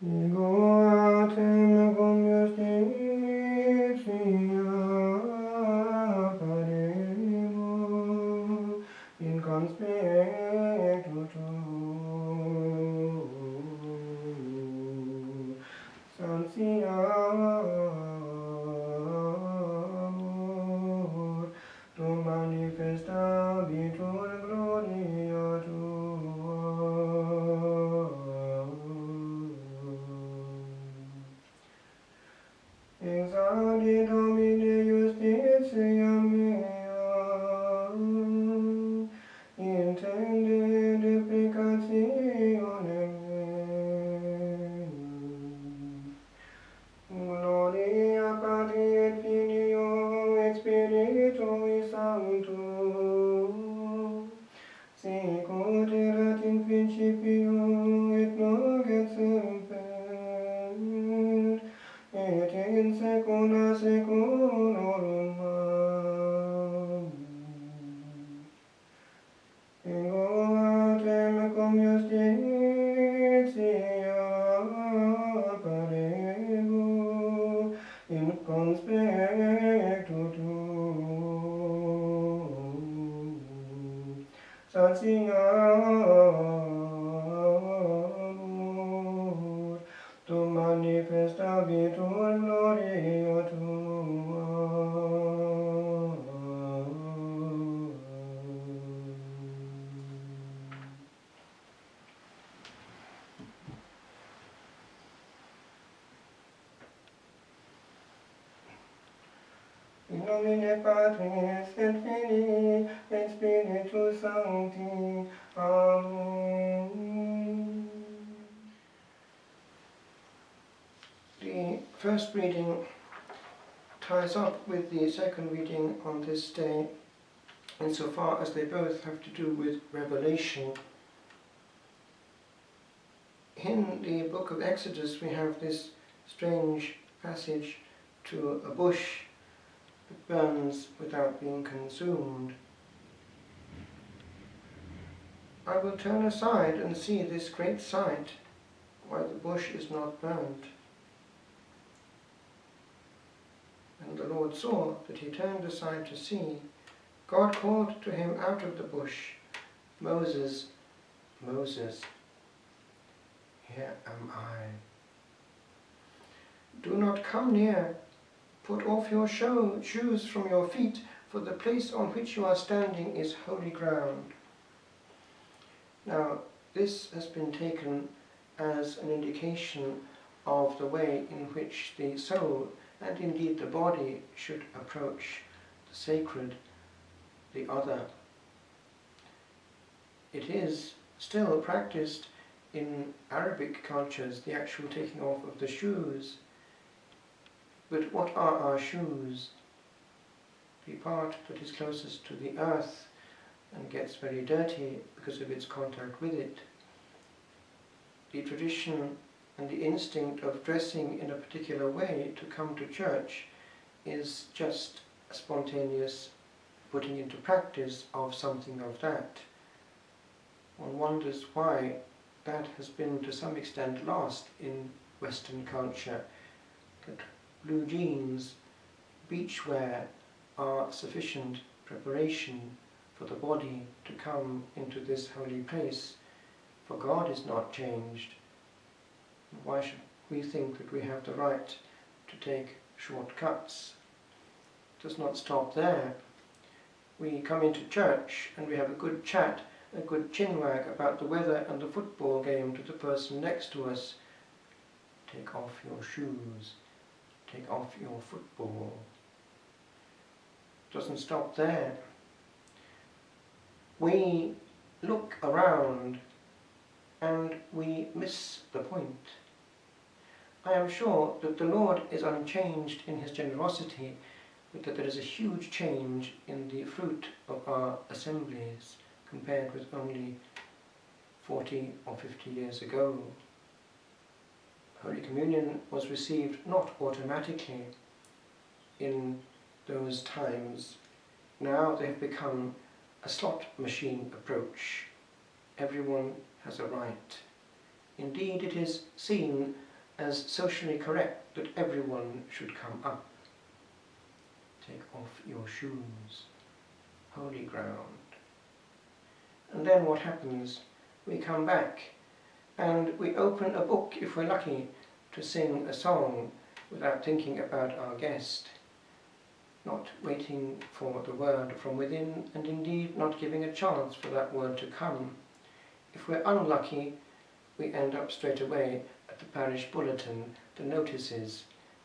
Ego autem cum justitia paremur in conspectu tuum. Sanciamur tu manifestabitur gloria tua. Exaudi Domine justitia mea, intende deprecationem meum. Gloria Patri et Filio et Spiritui Sancto, sic ut erat in principio et nunc et semper, et in saecula saeculorum. Amen. Ego autem cum justitia paremur in conspectu tuum. Sanciamur tu manifestabitur gloria tua. In nomine Patris et Filii et Spiritus Sancti. Amen. The first reading ties up with the second reading on this day, insofar as they both have to do with Revelation. In the book of Exodus we have this strange passage to a bush that burns without being consumed. I will turn aside and see this great sight, why the bush is not burnt. And the Lord saw that he turned aside to see. God called to him out of the bush, Moses, Moses. Here am I. Do not come near. Put off your shoes from your feet, for the place on which you are standing is holy ground. Now, this has been taken as an indication of the way in which the soul, and indeed the body, should approach the sacred, the other. It is still practiced in Arabic cultures, the actual taking off of the shoes. But what are our shoes? The part that is closest to the earth and gets very dirty because of its contact with it. The tradition and the instinct of dressing in a particular way to come to church is just a spontaneous putting into practice of something of that. One wonders why that has been to some extent lost in Western culture, that blue jeans, beach wear are sufficient preparation for the body to come into this holy place, for God is not changed. Why should we think that we have the right to take shortcuts? It does not stop there. We come into church and we have a good chat, a good chinwag about the weather and the football game to the person next to us. Take off your shoes. Take off your football. It doesn't stop there. We look around and we miss the point. I am sure that the Lord is unchanged in his generosity, but that there is a huge change in the fruit of our assemblies compared with only 40 or 50 years ago. Holy Communion was received not automatically in those times. Now they have become a slot machine approach. Everyone has a right. Indeed, it is seen as socially correct that everyone should come up. Take off your shoes, holy ground. And then what happens? We come back and we open a book, if we're lucky, to sing a song without thinking about our guest, not waiting for the word from within, and indeed not giving a chance for that word to come. If we're unlucky, we end up straight away at the parish bulletin, the notices,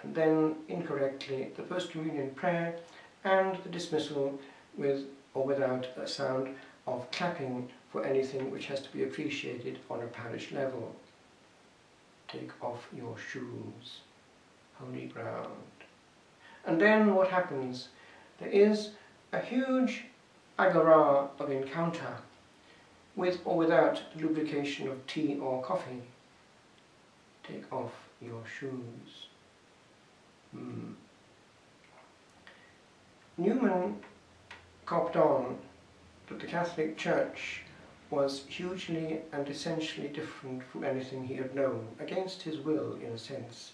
and then incorrectly the post-communion prayer and the dismissal with or without a sound of clapping for anything which has to be appreciated on a parish level. Take off your shoes, holy ground. And then what happens? There is a huge agora of encounter, with or without the lubrication of tea or coffee. Take off your shoes. Newman copped on that the Catholic Church was hugely and essentially different from anything he had known, against his will in a sense,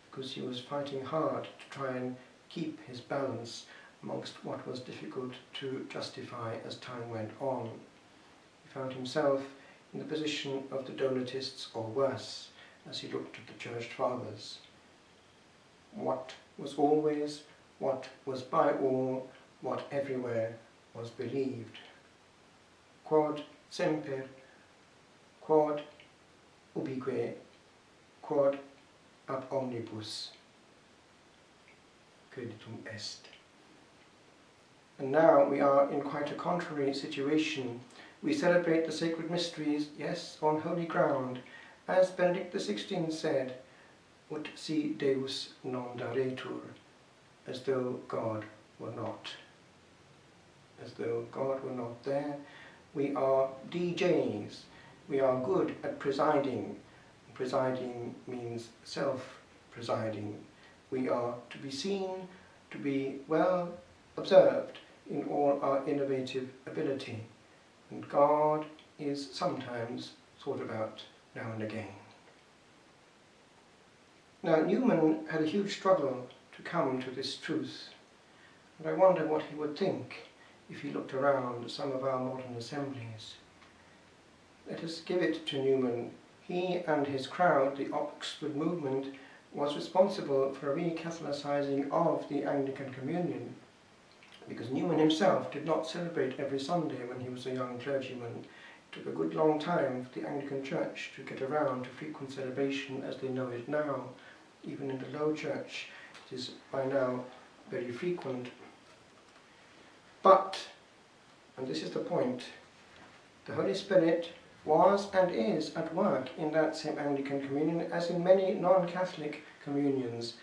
because he was fighting hard to try and keep his balance amongst what was difficult to justify as time went on. He found himself in the position of the Donatists, or worse, as he looked at the Church Fathers. What was always, what was by all, what everywhere was believed. Quod semper, quod ubique, quod ab omnibus creditum est. And now we are in quite a contrary situation. We celebrate the sacred mysteries, yes, on holy ground, as Benedict XVI said, ut si Deus non daretur, as though God were not. As though God were not there. We are DJs. We are good at presiding. Presiding means self-presiding. We are to be seen, to be well observed in all our innovative ability. And God is sometimes thought about now and again. Now, Newman had a huge struggle to come to this truth, and I wonder what he would think if he looked around some of our modern assemblies. Let us give it to Newman. He and his crowd, the Oxford movement, was responsible for a re-Catholicizing of the Anglican Communion, because Newman himself did not celebrate every Sunday when he was a young clergyman. It took a good long time for the Anglican Church to get around to frequent celebration as they know it now. Even in the Low Church, it is by now very frequent. But, and this is the point, the Holy Spirit was and is at work in that same Anglican communion as in many non-Catholic communions,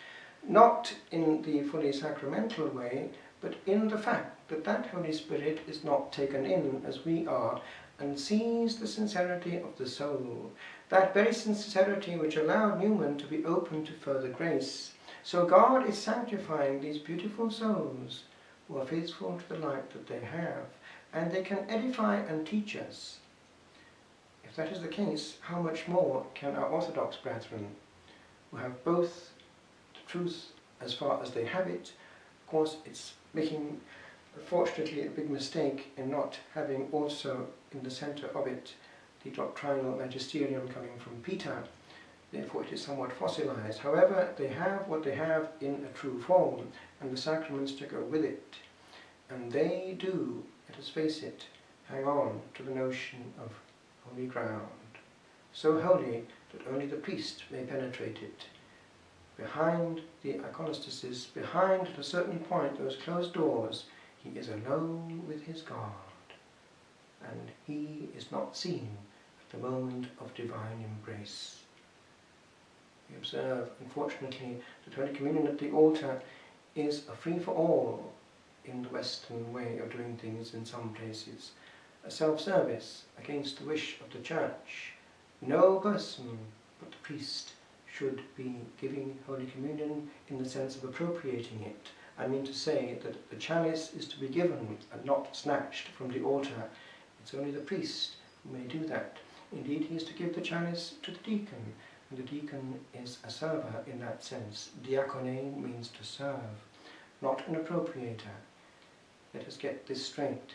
not in the fully sacramental way, but in the fact that that Holy Spirit is not taken in as we are and sees the sincerity of the soul, that very sincerity which allowed Newman to be open to further grace. So God is sanctifying these beautiful souls who are faithful to the light that they have, and they can edify and teach us. If that is the case, how much more can our Orthodox brethren, who have both the truth as far as they have it? Of course, it's making, unfortunately, a big mistake in not having also in the centre of it the doctrinal magisterium coming from Peter. Therefore it is somewhat fossilized. However, they have what they have in a true form, and the sacraments to go with it. And they do, let us face it, hang on to the notion of holy ground, so holy that only the priest may penetrate it. Behind the iconostasis, behind at a certain point those closed doors, he is alone with his God, and he is not seen at the moment of divine embrace. We observe, unfortunately, that Holy Communion at the altar is a free-for-all in the Western way of doing things in some places, a self-service against the wish of the Church. No person but the priest should be giving Holy Communion in the sense of appropriating it. I mean to say that the chalice is to be given and not snatched from the altar. It's only the priest who may do that. Indeed, he is to give the chalice to the deacon, And the deacon is a server in that sense. Diakone means to serve, not an appropriator. Let us get this straight.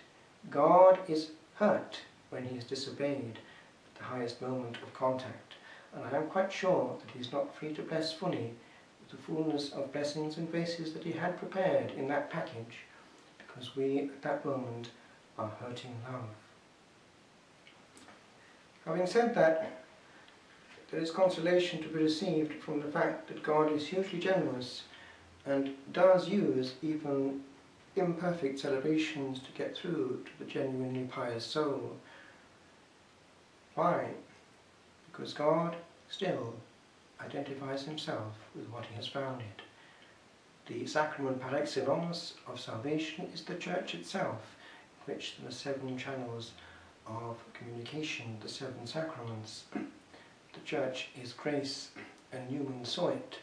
God is hurt when he is disobeyed at the highest moment of contact, and I am quite sure that he is not free to bless fully with the fullness of blessings and graces that he had prepared in that package, because we at that moment are hurting love. Having said that, there is consolation to be received from the fact that God is hugely generous and does use even imperfect celebrations to get through to the genuinely pious soul. Why? Because God still identifies himself with what he has founded. The sacrament par excellence of salvation is the Church itself, in which there are 7 channels of communication, the 7 sacraments. The Church is grace, and Newman saw it.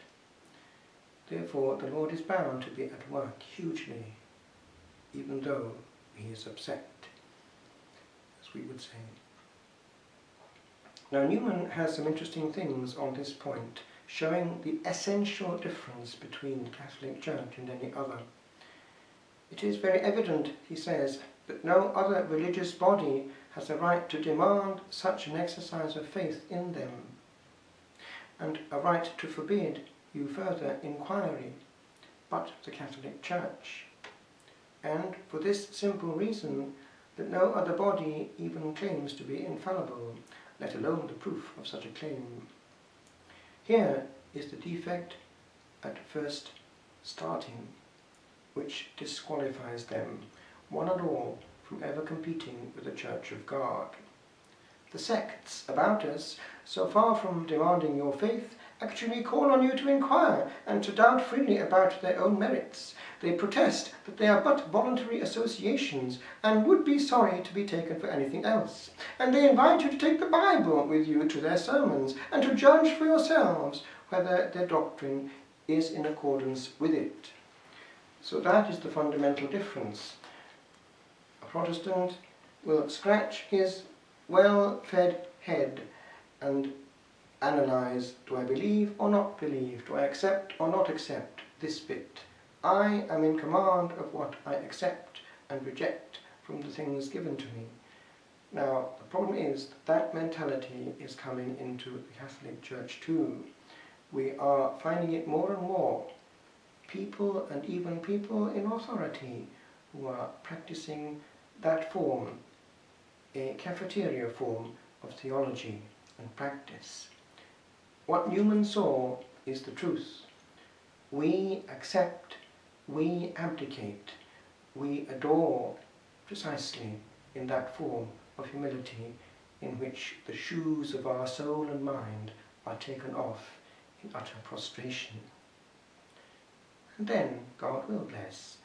Therefore, the Lord is bound to be at work hugely, even though he is upset, as we would say. Now, Newman has some interesting things on this point, showing the essential difference between the Catholic Church and any other. It is very evident, he says, that no other religious body has a right to demand such an exercise of faith in them, and a right to forbid you further inquiry, but the Catholic Church. And for this simple reason, that no other body even claims to be infallible, let alone the proof of such a claim. Here is the defect at first starting, which disqualifies them, one and all, from ever competing with the Church of God. The sects about us, so far from demanding your faith, actually call on you to inquire and to doubt freely about their own merits. They protest that they are but voluntary associations and would be sorry to be taken for anything else. And they invite you to take the Bible with you to their sermons and to judge for yourselves whether their doctrine is in accordance with it. So that is the fundamental difference. A Protestant will scratch his well-fed head and analyze, do I believe or not believe? Do I accept or not accept this bit? I am in command of what I accept and reject from the things given to me. Now, the problem is that that mentality is coming into the Catholic Church too. We are finding it more and more. People, and even people in authority, who are practicing that form, a cafeteria form of theology and practice. What Newman saw is the truth. We accept, we abdicate, we adore precisely in that form of humility in which the shoes of our soul and mind are taken off in utter prostration. And then God will bless.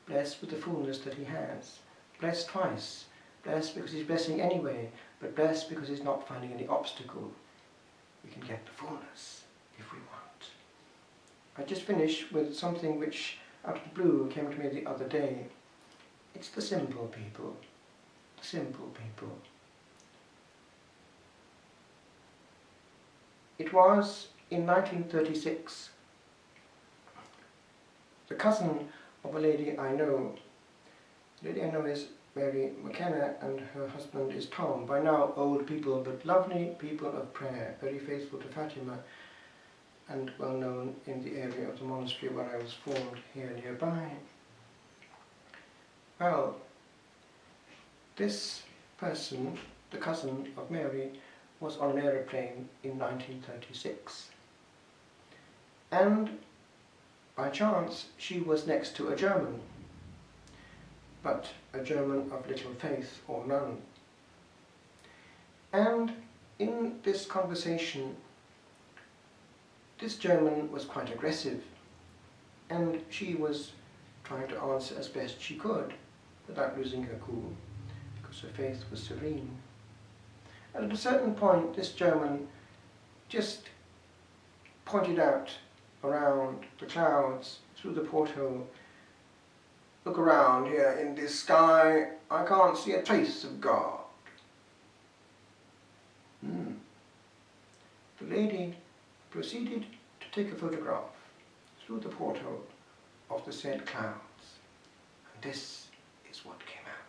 Bless with the fullness that he has. Bless twice. Bless because he's blessing anyway, but bless because he's not finding any obstacle. We can get the fullness if we want. I just finish with something which, out of the blue, came to me the other day. It's the simple people. The simple people. It was in 1936. The cousin of a lady I know. The lady I know is Mary McKenna, and her husband is Tom. By now old people, but lovely people of prayer, very faithful to Fatima, and well known in the area of the monastery where I was formed here nearby. Well, this person, the cousin of Mary, was on an aeroplane in 1936. And by chance she was next to a German, but a German of little faith or none. And in this conversation, this German was quite aggressive, and she was trying to answer as best she could without losing her cool, because her faith was serene. And at a certain point, this German just pointed out around the clouds through the porthole, "Look around here in this sky, I can't see a trace of God." The lady proceeded to take a photograph through the portal of the said clouds, and this is what came out.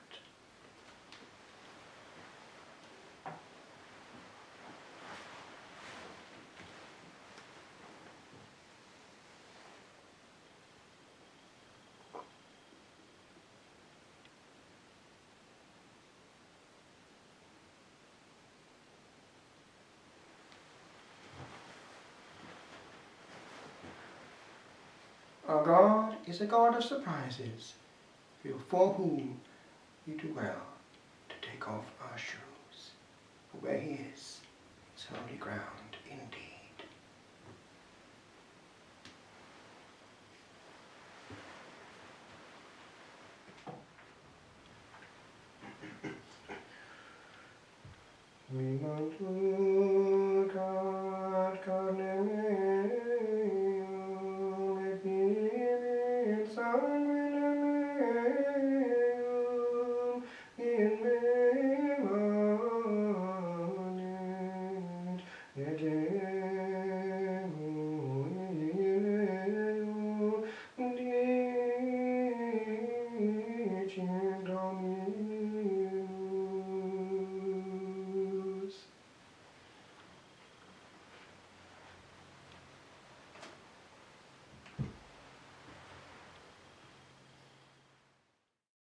Our God is a God of surprises, for whom we do well to take off our shoes, for where He is holy ground indeed. We want to